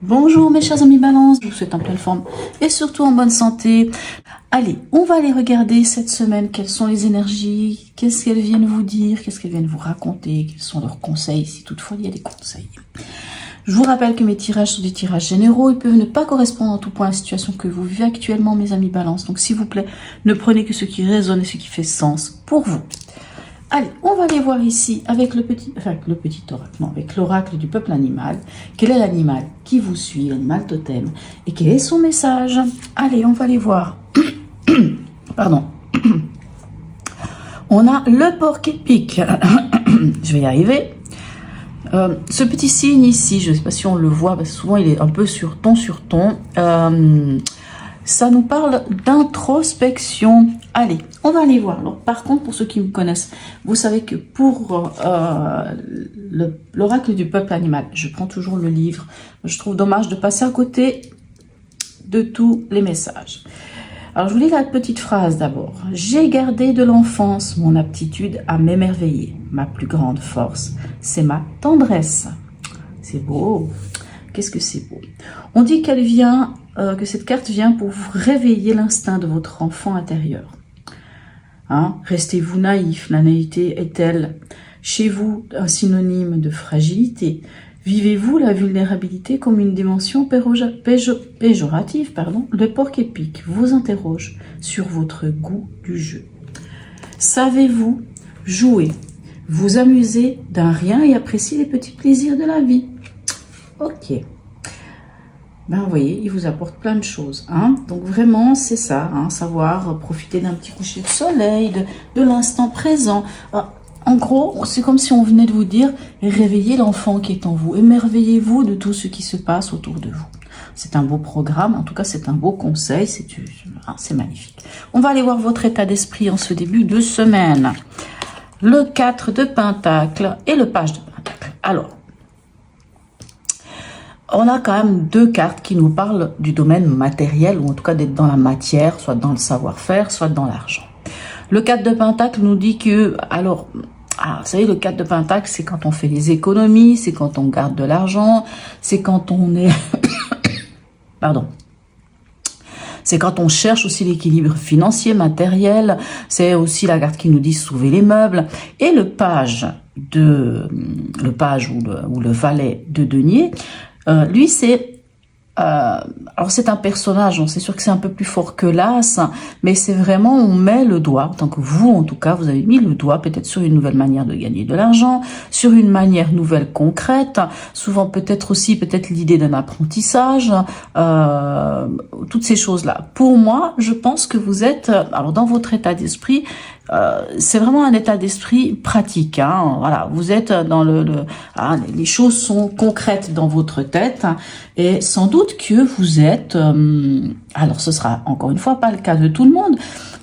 Bonjour mes chers amis Balance, je vous souhaite en pleine forme et surtout en bonne santé. Allez, on va aller regarder cette semaine quelles sont les énergies, qu'est-ce qu'elles viennent vous dire, qu'est-ce qu'elles viennent vous raconter, quels sont leurs conseils, si toutefois il y a des conseils. Je vous rappelle que mes tirages sont des tirages généraux, ils peuvent ne pas correspondre en tout point à la situation que vous vivez actuellement mes amis Balance. Donc s'il vous plaît, ne prenez que ce qui résonne et ce qui fait sens pour vous. Allez, on va aller voir ici avec le petit oracle, non, avec l'oracle du peuple animal. Quel est l'animal qui vous suit, l'animal totem, et quel est son message? Allez, on va aller voir. Pardon. On a le porc-épic. Je vais y arriver. Ce petit signe ici, je ne sais pas si on le voit, parce que souvent il est un peu sur ton. Ça nous parle d'introspection. Allez, on va aller voir. Alors, par contre, pour ceux qui me connaissent, vous savez que pour l'oracle du peuple animal, je prends toujours le livre. Je trouve dommage de passer à côté de tous les messages. Alors, je vous lis la petite phrase d'abord. J'ai gardé de l'enfance mon aptitude à m'émerveiller. Ma plus grande force, c'est ma tendresse. C'est beau. Qu'est-ce que c'est beau. On dit qu'elle vient, que cette carte vient pour vous réveiller l'instinct de votre enfant intérieur. Hein? Restez-vous naïf. La naïveté est-elle chez vous un synonyme de fragilité? Vivez-vous la vulnérabilité comme une dimension péjorative? Le porc-épic vous interroge sur votre goût du jeu. Savez-vous jouer, vous amuser d'un rien et apprécier les petits plaisirs de la vie? Ok. Ben, vous voyez, il vous apporte plein de choses. Hein? Donc, vraiment, c'est ça. Hein? Savoir profiter d'un petit coucher de soleil, de l'instant présent. En gros, c'est comme si on venait de vous dire, réveillez l'enfant qui est en vous. Émerveillez-vous de tout ce qui se passe autour de vous. C'est un beau programme. En tout cas, c'est un beau conseil. C'est magnifique. On va aller voir votre état d'esprit en ce début de semaine. Le 4 de Pentacle et le page de Pentacle. Alors, on a quand même deux cartes qui nous parlent du domaine matériel, ou en tout cas d'être dans la matière, soit dans le savoir-faire, soit dans l'argent. Le 4 de Pentacle nous dit que, alors vous savez, le 4 de Pentacle, c'est quand on fait les économies, c'est quand on garde de l'argent, c'est quand on est... Pardon. C'est quand on cherche aussi l'équilibre financier, matériel. C'est aussi la carte qui nous dit sauver les meubles. Et le page ou le valet de denier, lui, alors c'est un personnage, donc c'est sûr que c'est un peu plus fort que l'as, mais c'est vraiment, on met le doigt, tant que vous, en tout cas, vous avez mis le doigt peut-être sur une nouvelle manière de gagner de l'argent, sur une manière nouvelle concrète, souvent peut-être l'idée d'un apprentissage, toutes ces choses-là. Pour moi, je pense que vous êtes, alors dans votre état d'esprit, c'est vraiment un état d'esprit pratique. Hein, voilà, vous êtes dans les choses sont concrètes dans votre tête, et sans doute que vous êtes, alors ce sera encore une fois pas le cas de tout le monde,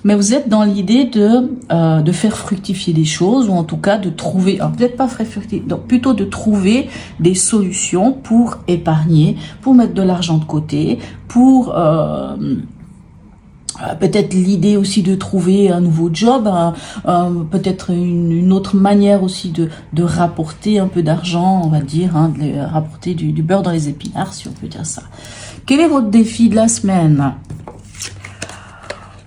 mais vous êtes dans l'idée de faire fructifier les choses, ou en tout cas de trouver, peut-être pas faire fructifier, donc plutôt de trouver des solutions pour épargner, pour mettre de l'argent de côté, pour peut-être l'idée aussi de trouver un nouveau job, peut-être une autre manière aussi de rapporter un peu d'argent, on va dire, hein, de rapporter du beurre dans les épinards, si on peut dire ça. Quel est votre défi de la semaine?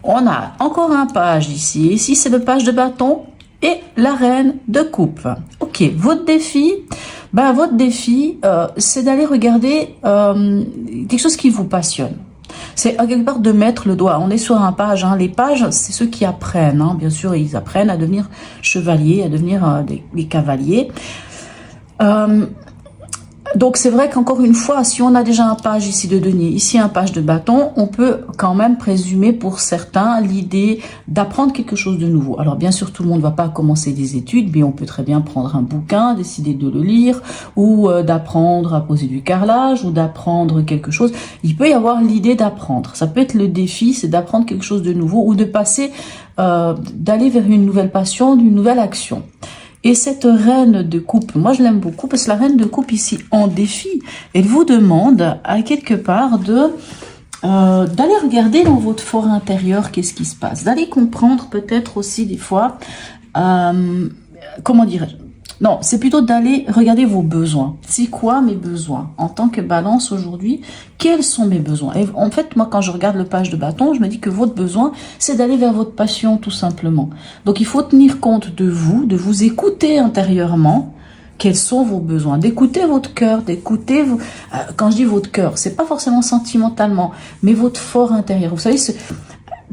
On a encore un page ici. Ici, c'est le page de bâton et la reine de coupe. Ok, votre défi, c'est d'aller regarder quelque chose qui vous passionne. C'est quelque part de mettre le doigt. On est sur un page. Hein. Les pages, c'est ceux qui apprennent. Hein. Bien sûr, ils apprennent à devenir chevaliers, à devenir des cavaliers. Donc, c'est vrai qu'encore une fois, si on a déjà un page ici de denier, ici un page de bâton, on peut quand même présumer pour certains l'idée d'apprendre quelque chose de nouveau. Alors, bien sûr, tout le monde ne va pas commencer des études, mais on peut très bien prendre un bouquin, décider de le lire, ou d'apprendre à poser du carrelage, ou d'apprendre quelque chose. Il peut y avoir l'idée d'apprendre. Ça peut être le défi, c'est d'apprendre quelque chose de nouveau, ou de passer, d'aller vers une nouvelle passion, une nouvelle action. Et cette reine de coupe, moi je l'aime beaucoup parce que la reine de coupe ici en défi, elle vous demande à quelque part d'aller regarder dans votre fort intérieur qu'est-ce qui se passe, d'aller comprendre peut-être aussi des fois, comment dirais-je, Non, c'est plutôt d'aller regarder vos besoins. C'est quoi mes besoins? En tant que balance aujourd'hui, quels sont mes besoins? Et en fait, moi, quand je regarde le page de bâton, je me dis que votre besoin, c'est d'aller vers votre passion, tout simplement. Donc, il faut tenir compte de vous écouter intérieurement. Quels sont vos besoins? D'écouter votre cœur, d'écouter... quand je dis votre cœur, c'est pas forcément sentimentalement, mais votre fort intérieur. Vous savez,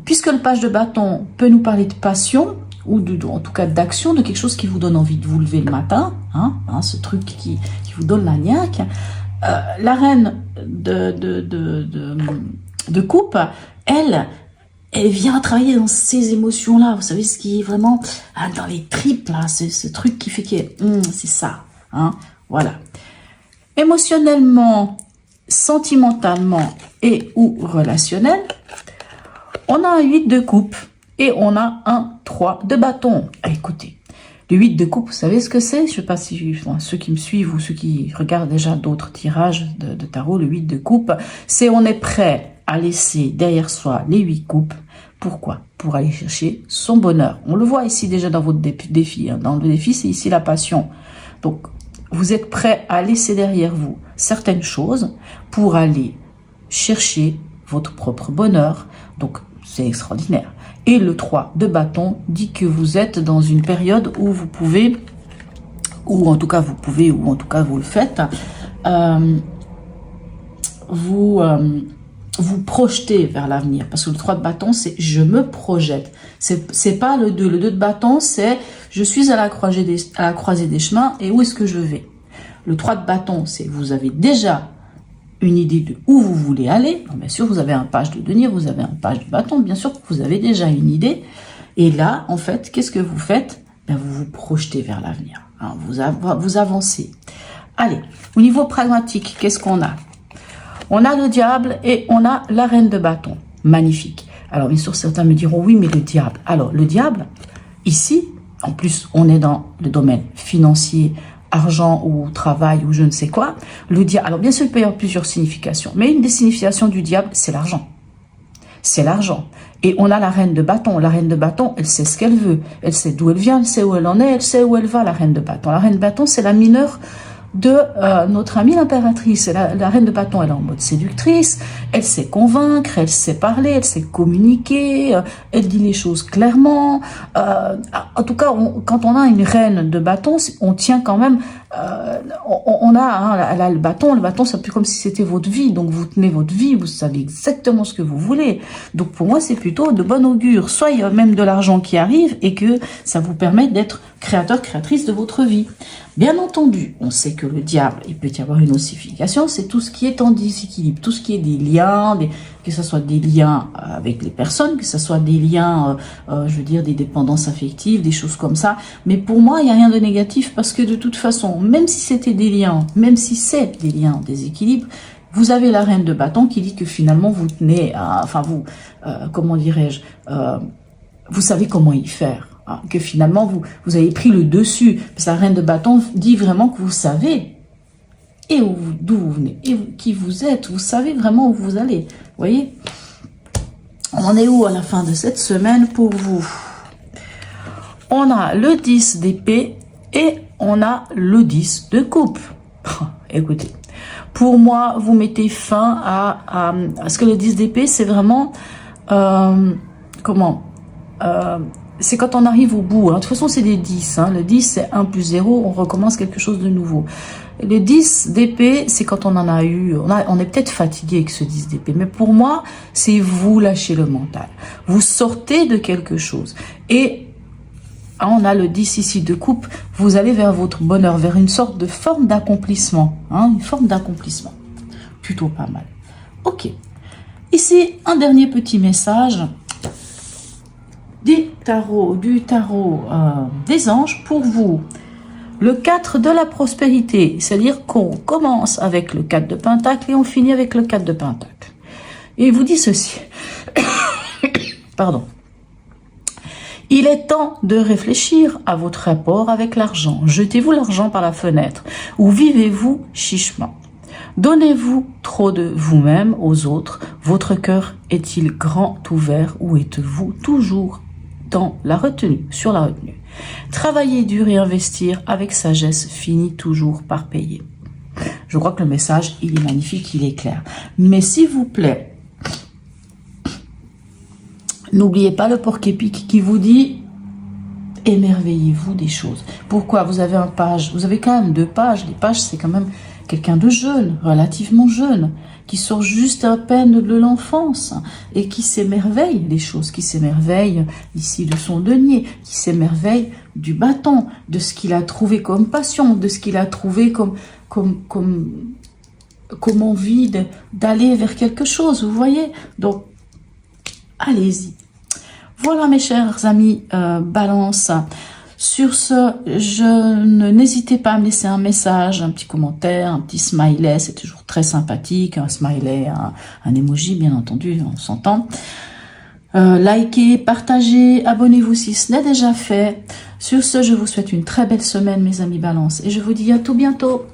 puisque le page de bâton peut nous parler de passion, ou en tout cas d'action, de quelque chose qui vous donne envie de vous lever le matin, ce truc qui vous donne la niaque. La reine de coupe, elle vient travailler dans ces émotions-là, vous savez, ce qui est vraiment dans les tripes, là, ce truc qui fait que c'est ça, voilà. Émotionnellement, sentimentalement et ou relationnel, on a un 8 de coupe. Et on a un 3 de bâton. Écoutez, le 8 de coupe, vous savez ce que c'est? Je ne sais pas si ceux qui me suivent ou ceux qui regardent déjà d'autres tirages de tarot, le 8 de coupe, c'est on est prêt à laisser derrière soi les 8 coupes. Pourquoi? Pour aller chercher son bonheur. On le voit ici déjà dans votre défi. Dans le défi, c'est ici la passion. Donc, vous êtes prêt à laisser derrière vous certaines choses pour aller chercher votre propre bonheur. Donc, c'est extraordinaire. Et le 3 de bâton dit que vous êtes dans une période où vous pouvez, ou en tout cas vous pouvez, ou en tout cas vous le faites, vous projetez vers l'avenir. Parce que le 3 de bâton, c'est je me projette. C'est pas le 2. Le 2 de bâton, c'est je suis à la croisée des chemins et où est-ce que je vais. Le 3 de bâton, c'est vous avez déjà une idée de où vous voulez aller. Bon, bien sûr, vous avez un page de denier, vous avez un page de bâton, bien sûr, vous avez déjà une idée. Et là, en fait, qu'est-ce que vous faites? Ben, vous vous projetez vers l'avenir. Vous avancez. Allez, au niveau pragmatique, qu'est-ce qu'on a? On a le diable et on a la reine de bâton. Magnifique. Alors, bien sûr, certains me diront, oui, mais le diable. Alors, le diable, ici, en plus, on est dans le domaine financier, argent ou travail ou je ne sais quoi, le diable, alors bien sûr il peut y avoir plusieurs significations, mais une des significations du diable, c'est l'argent. C'est l'argent. Et on a la reine de bâton. La reine de bâton, elle sait ce qu'elle veut. Elle sait d'où elle vient, elle sait où elle en est, elle sait où elle va, la reine de bâton. La reine de bâton, c'est la mineure de notre amie l'impératrice. La reine de bâton, elle est en mode séductrice, elle sait convaincre, elle sait parler, elle sait communiquer, elle dit les choses clairement. En tout cas, quand on a une reine de bâton, on tient quand même, on a, elle a le bâton, c'est un peu comme si c'était votre vie, donc vous tenez votre vie, vous savez exactement ce que vous voulez. Donc pour moi, c'est plutôt de bon augure. Soit il y a même de l'argent qui arrive et que ça vous permet d'être créateur, créatrice de votre vie. Bien entendu, on sait que le diable, il peut y avoir une ossification, c'est tout ce qui est en déséquilibre, tout ce qui est des liens, que ce soit des liens avec les personnes, que ce soit des liens, je veux dire, des dépendances affectives, des choses comme ça. Mais pour moi, il n'y a rien de négatif parce que de toute façon, même si c'était des liens, même si c'est des liens en déséquilibre, vous avez la reine de bâton qui dit que finalement vous tenez, comment dirais-je, vous savez comment y faire. Que finalement vous avez pris le dessus. Parce que la reine de bâton dit vraiment que vous savez et d'où vous venez et qui vous êtes. Vous savez vraiment où vous allez. Vous voyez? On en est où à la fin de cette semaine pour vous? On a le 10 d'épée et on a le 10 de coupe. Écoutez, pour moi, vous mettez fin à ce que le 10 d'épée, c'est vraiment c'est quand on arrive au bout. De toute façon, c'est des 10. Le 10, c'est 1 plus 0. On recommence quelque chose de nouveau. Le 10 d'épée, c'est quand on en a eu... On est peut-être fatigué avec ce 10 d'épée. Mais pour moi, c'est vous lâchez le mental. Vous sortez de quelque chose. Et on a le 10 ici de coupe. Vous allez vers votre bonheur, vers une sorte de forme d'accomplissement. Une forme d'accomplissement. Plutôt pas mal. Ok. Ici, un dernier petit message du tarot des anges pour vous. Le 4 de la prospérité, c'est-à-dire qu'on commence avec le 4 de pentacle et on finit avec le 4 de pentacle. Et il vous dit ceci. Pardon. Il est temps de réfléchir à votre rapport avec l'argent. Jetez-vous l'argent par la fenêtre ou vivez-vous chichement? Donnez-vous trop de vous-même aux autres? Votre cœur est-il grand ouvert ou êtes-vous toujours dans la retenue, sur la retenue. Travailler dur et investir avec sagesse finit toujours par payer. Je crois que le message, il est magnifique, il est clair. Mais s'il vous plaît, n'oubliez pas le porc-épic qui vous dit émerveillez-vous des choses. Pourquoi? Vous avez un page, vous avez quand même 2 pages. Les pages, c'est quand même quelqu'un de jeune, relativement jeune, qui sort juste à peine de l'enfance et qui s'émerveille des choses, qui s'émerveille ici de son denier, qui s'émerveille du bâton, de ce qu'il a trouvé comme passion, de ce qu'il a trouvé comme envie d'aller vers quelque chose, vous voyez. Donc, allez-y. Voilà mes chers amis Balance. Sur ce, n'hésitez pas à me laisser un message, un petit commentaire, un petit smiley, c'est toujours très sympathique, un smiley, un emoji bien entendu, on s'entend. Likez, partagez, abonnez-vous si ce n'est déjà fait. Sur ce, je vous souhaite une très belle semaine mes amis Balance et je vous dis à tout bientôt.